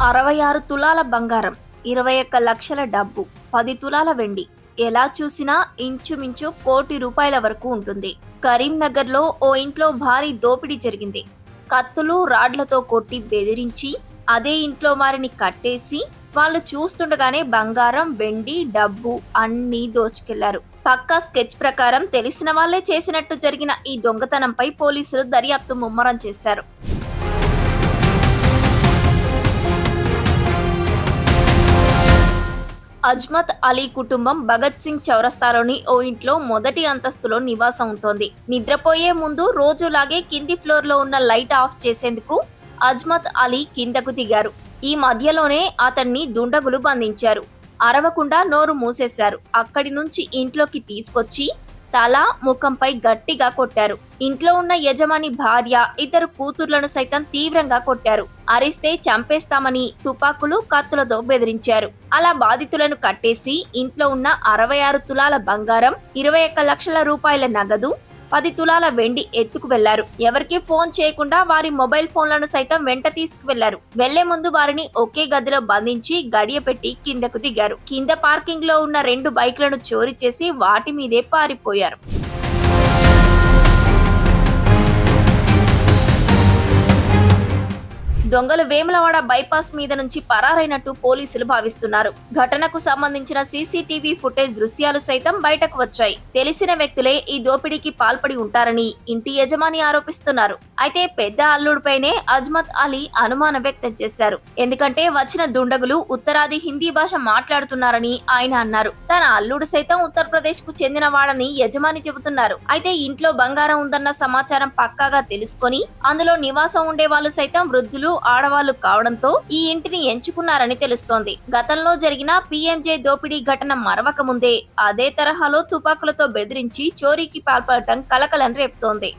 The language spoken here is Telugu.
66 తులాల బంగారం, 21 లక్షల డబ్బు, 10 తులాల వెండి. ఎలా చూసినా ఇంచుమించు ₹1,00,00,000 వరకు ఉంటుంది. కరీంనగర్లో ఓ ఇంట్లో భారీ దోపిడీ జరిగింది. కత్తులు, రాడ్లతో కొట్టి బెదిరించి అదే ఇంట్లో వారిని కట్టేసి వాళ్ళు చూస్తుండగానే బంగారం, వెండి, డబ్బు అన్నీ దోచుకెళ్లారు. పక్కా స్కెచ్ ప్రకారం తెలిసిన వాళ్లే చేసినట్టు జరిగిన ఈ దొంగతనంపై పోలీసులు దర్యాప్తు ముమ్మరం చేశారు. అజ్మత్ అలీ కుటుంబం భగత్ సింగ్ చౌరస్తాలోని ఓ ఇంట్లో మొదటి అంతస్తులో నివాసం ఉంటోంది. నిద్రపోయే ముందు రోజులాగే కింది ఫ్లోర్లో ఉన్న లైట్ ఆఫ్ చేసేందుకు అజ్మత్ అలీ కిందకు దిగారు. ఈ మధ్యలోనే అతన్ని దుండగులు బంధించారు. అరవకుండా నోరు మూసేశారు. అక్కడి నుంచి ఇంట్లోకి తీసుకొచ్చి తల, ముఖంపై గట్టిగా కొట్టారు. ఇంట్లో ఉన్న యజమాని భార్య, ఇద్దరు కూతుర్లను సైతం తీవ్రంగా కొట్టారు. అరిస్తే చంపేస్తామని తుపాకులు, కత్తులతో బెదిరించారు. అలా బాధితులను కట్టేసి ఇంట్లో ఉన్న 66 తులాల బంగారం, 21 లక్షల రూపాయల నగదు, 10 తులాల వెండి ఎత్తుకు వెళ్లారు. ఎవరికి ఫోన్ చేయకుండా వారి మొబైల్ ఫోన్లను సైతం వెంట తీసుకువెళ్లారు. వెళ్లే ముందు వారిని ఒకే గదిలో బంధించి గడియ పెట్టి కిందకు దిగారు. కింద పార్కింగ్ లో ఉన్న 2 బైక్లను చోరీ చేసి వాటి మీదే పారిపోయారు. దొంగలు వేములవాడ బైపాస్ మీద నుంచి పరారైనట్టు పోలీసులు భావిస్తున్నారు. ఘటనకు సంబంధించిన సీసీటీవీ ఫుటేజ్ దృశ్యాలు సైతం బయటకు వచ్చాయి. తెలిసిన వ్యక్తులే ఈ దోపిడీకి పాల్పడి ఉంటారని ఇంటి యజమాని ఆరోపిస్తున్నారు. అయితే పెద్ద అల్లుడిపైనే అజ్మత్ అలీ అనుమానం వ్యక్తం చేశారు. ఎందుకంటే వచ్చిన దుండగులు ఉత్తరాది హిందీ భాష మాట్లాడుతున్నారని ఆయన అన్నారు. తన అల్లుడు సైతం ఉత్తరప్రదేశ్ కు చెందిన వాడని యజమాని చెబుతున్నారు. అయితే ఇంట్లో బంగారం ఉందన్న సమాచారం పక్కాగా తెలుసుకొని అందులో నివాసం ఉండే వాళ్ళు సైతం వృద్ధులు, ఆడవాళ్లు కావడంతో ఈ ఇంటిని ఎంచుకున్నారని తెలుస్తోంది. గతంలో జరిగిన పీఎంజే దోపిడీ ఘటన మరవక ముందే అదే తరహాలో తుపాకులతో బెదిరించి చోరీకి పాల్పడటం కలకలం రేపుతోంది.